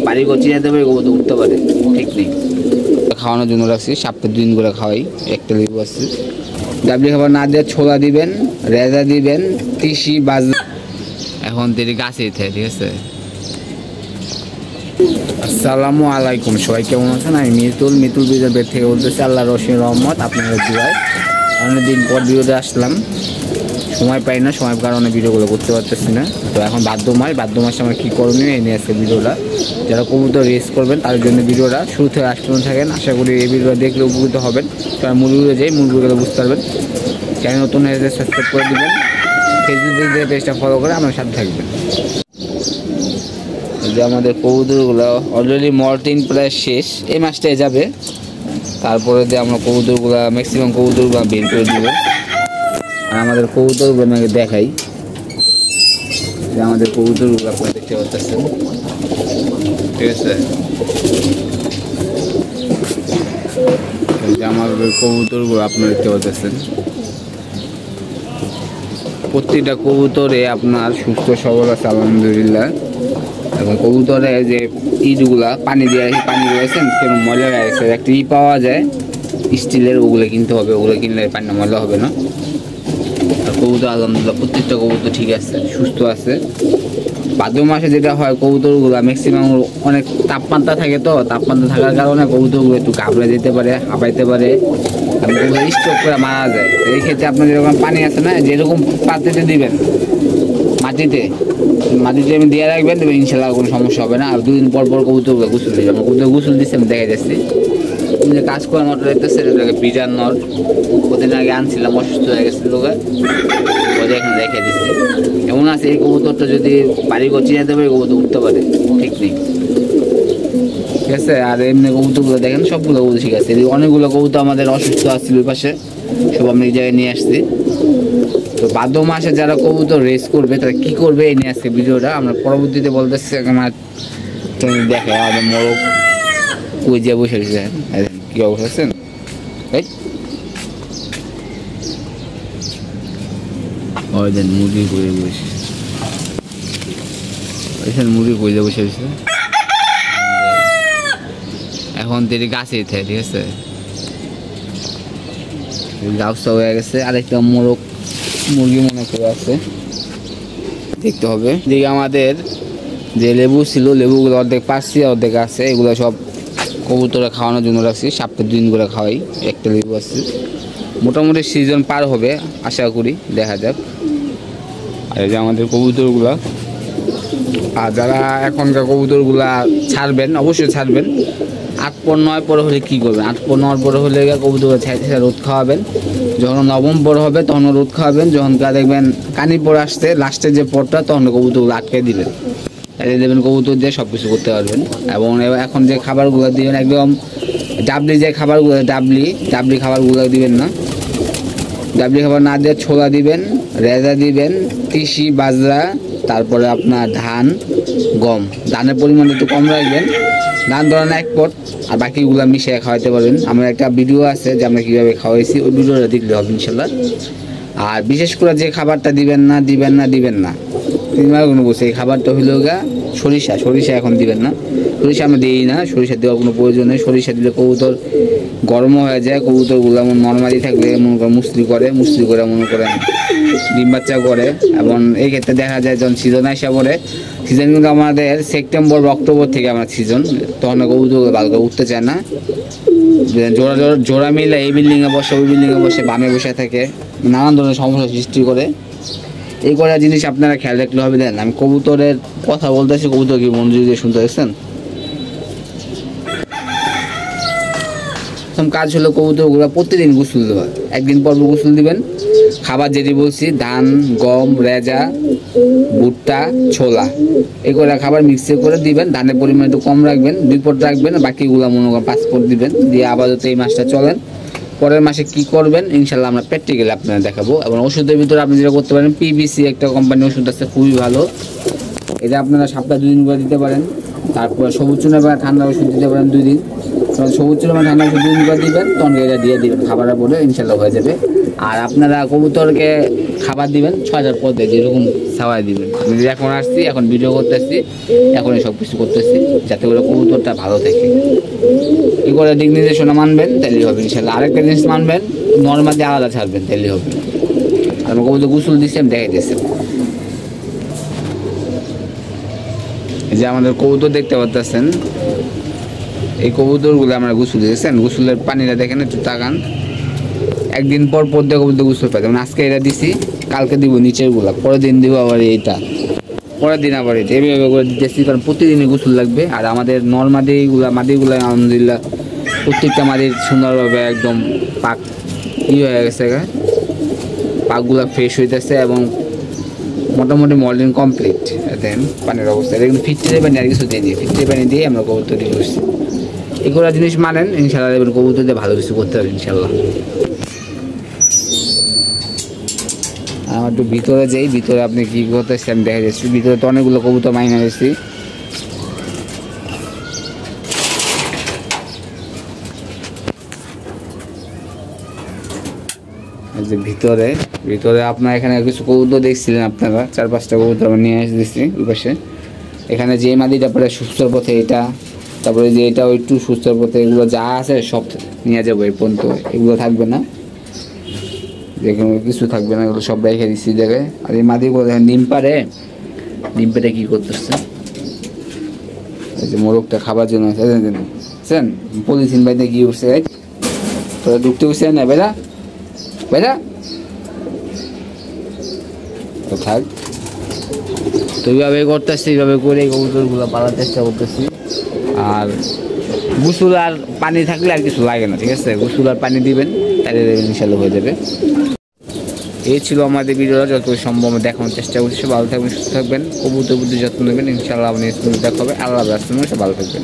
বাড়ি গচিয়ে দেবে কবুতর উঠতে পারে, ঠিক নেই। খাওয়ানোর জন্য রাখছি, সপ্তাহে 2 দিন করে খাওয়াই। একটা লেবু আছে, ডাবলি খাবার না দিয়ে ছোলা দিবেন, রেজা দিবেন, তিসি বাজরা। এখন দেরি গাছে ঠিক আছে। আসসালামু আলাইকুম, সবাই কেমন আছেন? আমি মিতুল বিজয় বেদ থেকে বলতেছি। আল্লাহর রশিদ রহমত আপনাদের দুয়ায় অনেকদিন পর ভিডিওতে আসলাম। সময় পাই না, সময়ের কারণে ভিডিওগুলো করতে পারতেছি না। তো এখন ভাদ্র মাসে আমার কী করণীয় এই নিয়ে আজকে ভিডিওটা। যারা কবুতর রেস করবেন তাদের জন্য ভিডিওটা শুরু থেকে আজ পর্যন্ত থাকেন। আশা করি এই ভিডিওটা দেখলে উপকৃত হবেন। কারণ মূলগুলো বুঝতে পারবেন। চ্যানেল নতুন হয়ে সাবস্ক্রাইব করে দেবেন, ফেসবুক পেজটা ফলো করে আমার সাথে থাকবেন। যে আমাদের কবুতরগুলো অলরেডি মল্টিং প্রায় শেষ, এই মাসটায় যাবে। তারপরে যে আমরা কবুতরগুলো ম্যাক্সিমাম কবুতরগুলো বের করে দেবো। আর আমাদের কবুতরগুলো আমাকে দেখাই, যে আমাদের কবুতরগুলো আপনারা দেখতে পাচ্ছেন, ঠিক আছে। আমাদের কবুতরগুলো আপনারা দেখতে পাচ্ছেন, প্রত্যেকটা কবুতরে আপনার সুস্থ সবল আছে আলহামদুলিল্লাহ। এবং কবুতরে যে ইটগুলা পানি দিয়ে পানিগুলো আছেন কেন ময়লা গেছে, একটা পাওয়া যায় স্টিলের, ওগুলো কিনতে হবে। ওগুলো কিনলে পানিটা ময়লা হবে না। আর কবুতর আলহামদুলিল্লাহ প্রত্যেকটা কবুতর ঠিক আছে, সুস্থ আছে। ভাদ্র মাসে যেটা হয় কবুতরগুলো ম্যাক্সিমাম অনেক তাপমাত্রা থাকে, তো তাপমাত্রা থাকার কারণে কবুতরগুলো একটু ঘাবড়ে যেতে পারে, হাঁপাইতে পারে, কবুতর স্ট্রোক করে মারা যায়। এই ক্ষেত্রে আপনার যেরকম পানি আছে না, যেরকম পাত্রে দিবেন মাটিতে আমি দিয়ে রাখবেন, দেবেন, ইনশাল্লাহ কোনো সমস্যা হবে না। আর 2 দিন পর কবুতরগুলো গোসল দিয়ে যাবেন। কবুতর গোসল দিচ্ছে আমি দেখা যাচ্ছে। যে কাজ করা নট দেখতেছে, এটাকে বিজার নট। কদিন আগে আনছিলাম, অসুস্থ হয়ে গেছিল, ওদের এখানে রেখে দিচ্ছে। এমন আছে এই কবুতরটা যদি বাড়ি গচিয়ে দেবে কবুতর উঠতে পারে, ঠিক নেই, ঠিক আছে। আর এমনি কবুতরগুলো দেখেন সবগুলো কবুতর ঠিক আছে। অনেকগুলো কবুতর আমাদের অসুস্থ আসছিল ওই পাশে, সব আমি এই জায়গায় নিয়ে আসছি। তো ভাদ্র মাসে যারা কবুতর রেস করবে তারা কি করবে এই নিয়ে আজকে ভিডিওটা আমরা পরবর্তীতে বলতেছি। আমার দেখে আমাদের মোরগ কই যে বসে কি অবস্থা আছেন, মুরগি করে বসে মুরগি কইলে বসে রয়েছে। এখন দেরি গাছে ঠিক আছে, গাছটা হয়ে গেছে। আরেকটা মুরগি মনে করে আছে, দেখতে হবে। দিকে আমাদের যে লেবু ছিল, লেবুগুলো অর্ধেক পাচ্ছি, অর্ধেক আছে। এগুলো সব কবুতরে খাওয়ানোর জন্য রাখছি, সপ্তাহে 2 দিন করে খাওয়াই। একটা লেবু আছে, মোটামুটি সিজন পার হবে আশা করি, দেখা যাক। আর এই যে আমাদের কবুতরগুলা। আর যারা এখনকার কবুতরগুলা ছাড়বেন, অবশ্যই ছাড়বেন। 8 পর 9 পরে হলে কী করবেন? 8 পর 9 পরে হলে কবুতরগুলো ছেড়ে রোদ খাওয়াবেন। যখন 9ম পর হবে তখন রোদ খাওয়াবেন। যখন দেখবেন কানি পর আসতে লাস্টের যে পরটা, তখন কবুতরগুলো আটকে দিবেন। তাই দেবেন, কবুতর দিয়ে সব কিছু করতে পারবেন। এবং এখন যে খাবারগুলো দিবেন একদম ডাবলি, যে খাবারগুলো ডাবলি খাবারগুলো দিবেন না। ডাবলি খাবার না দিয়ে ছোলা দিবেন, রেজা দিবেন, তিসি বাজরা, তারপরে আপনার ধান, গম। ধানের পরিমাণ একটু কম রাখবেন। ধান ধরেন 1 পট, আর বাকিগুলো মিশিয়ে খাওয়াতে পারবেন। আমার একটা ভিডিও আছে যে আমরা কীভাবে খাওয়াইছি, ওই ভিডিওটা দেখলে হবে ইনশাল্লাহ। আর বিশেষ করে যে খাবারটা দিবেন না 3 মাস কোনো বসে, এই খাবারটা হইল সরিষা এখন দিবেন না। সরিষা আমরা দিই না, সরিষা দেওয়ার কোনো প্রয়োজন নেই। সরিষা দিলে কবুতর গরম হয়ে যায়। কবুতরগুলো এমন নর্মালি থাকলে মনে করেন মুসলি করে মনে করেন ডিম বাচ্চা করে। এবং এই ক্ষেত্রে দেখা যায় যখন সিজন আসা পড়ে, সিজন কিন্তু আমাদের সেপ্টেম্বর বা অক্টোবর থেকে আমার সিজন, তখন কবুতরগুলো ভালো করে উঠতে চায় না। জোড়া মিলে এই বিল্ডিংয়ে বসে, ওই বিল্ডিংয়ে বসে, বামে বসে থাকে, নানান ধরনের সমস্যা সৃষ্টি করে। এই কটা জিনিস আপনারা খেয়াল রাখলে হবে। দেন আমি কবুতরের কথা বলতেছি, কবুতর কি মনোযোগ দিয়ে শুনতে দেখছেন। কাজ হলো কবুতরগুলো প্রতিদিন গোসল দেওয়া, 1 দিন পর গোসল দিবেন। খাবার যেটি বলছি, ধান, গম, রেজা, ভুট্টা, ছোলা, এগুলো খাবার মিক্সে করে দিবেন। ধানের পরিমাণ একটু কম রাখবেন, 2 পট রাখবেন, বাকিগুলো মনে করেন 5 পট দিবেন। দিয়ে আপাতত এই মাসটা চলেন। পরের মাসে কি করবেন ইনশাল্লাহ আমরা প্র্যাকটিক্যালি আপনারা দেখাবো। এবং ওষুধের ভিতরে আপনি যেটা করতে পারেন, পিবিসি একটা কোম্পানি ওষুধ আছে, খুবই ভালো। এটা আপনারা সপ্তাহে 2 দিন করে দিতে পারেন। তারপর সবুজ চুনা বা ঠান্ডা ওষুধ দিতে পারেন 2 দিন। সবুজ চুনা বা ঠান্ডা ওষুধ 2 দিন করে দিবেন, তখন এটা দিয়ে দিবেন খাবারের পরে, ইনশাল্লাহ হয়ে যাবে। আর আপনারা কবুতরকে খাবার দিবেন 6000 পদে, যেরকম খাওয়াই দিবেন। আমি এখন আসছি, এখন ভিডিও করতেছি, এখনই সব কিছু করতেছি যাতে করে কবুতরটা ভালো থাকে। কি করে দিক নির্দেশনা মানবেন তাহলেই হবে ইনশাল্লাহ। আরেকটা জিনিস মানবেন, নর্মালি আলাদা ছাড়বেন তাহলেই হবে। আমি কবুতর গোসল দিচ্ছি, আমি দেখাই দিচ্ছি। এই যে আমাদের কবুতর দেখতে পাচ্ছেন, এই কবুতরগুলো আমরা গোসল দিয়েছেন, গোসলের পানিটা দেখেন, একটু তাকান। একদিন পর পর দিয়ে কবুতর গোসল পাই, যেমন আজকে এটা দিছি, কালকে দিব নিচের গুলা, পরের দিন দিব আবার এইটা, পরের দিন আবার এটা, এইভাবে করে দিতেছি, কারণ প্রতিদিনই গোসল লাগবে। আর আমাদের মাদিগুলা আলহামদুলিল্লাহ প্রত্যেকটা মাদির সুন্দরভাবে একদম পাক হয়ে গেছে, পাকগুলা ফ্রেশ হইতেছে এবং মোটামুটি মডেলিং কমপ্লিট। দেন পানির অবস্থা, এটা কিন্তু ফিল্টারের পানি আর কিছু দিয়ে ফিল্টারের পানি দিয়ে আমরা কবুতর তৈরি করছি। এগুলো জিনিস মানেন ইনশাল্লাহ, দেখবেন কবুতর দিয়ে ভালো কিছু করতে হবে ইনশাল্লাহ। আমার একটু ভিতরে যাই, ভিতরে আপনি কী করতেছি আমি দেখা যাচ্ছি। ভিতরে তো অনেকগুলো কবুতর মাইনে গেছি। যে ভিতরে আপনার এখানে কিছু কবুতর দেখছিলেন আপনারা, 4-5টা কবুতর আমি নিয়ে এসেছি ওই পাশে। এখানে যে মাদিটা পরে সুস্থর পথে এটা, তারপরে যে এটাও একটু সুস্থর পথে, এগুলো যা আছে সব নিয়ে যাবো এই পর্যন্ত, এগুলো থাকবে না, যেখানে কিছু থাকবে না, এগুলো সব রেখে দিচ্ছি জায়গায়। আর এই মাদিগুলো দেখেন ডিম পেড়ে কী করতেছে, এই যে মোরগটা খাবার জন্য বুঝছেন, পলিথিন বাইতে কি উঠছে, তোরা ঢুকতে উঠছে না বেড়া তো থাক। তো এইভাবে করতেছি, এইভাবে করে কবুতরগুলো পালার চেষ্টা করতেছি। আর গোসল আর পানি থাকলে আর কিছু লাগে না, ঠিক আছে, গোসল আর পানি দিবেন তাহলে ইনশাল্লাহ হয়ে যাবে। এই ছিল আমাদের ভিডিওটা, যত সম্ভব দেখানোর চেষ্টা করছি। ভালো থাকবেন, সুস্থ থাকবেন, কবুতর বুদ্ধি যত্ন নেবেন ইনশাল্লাহ। আপনি দেখা হবে। আল্লাহ হাফেজ, ভালো থাকবেন।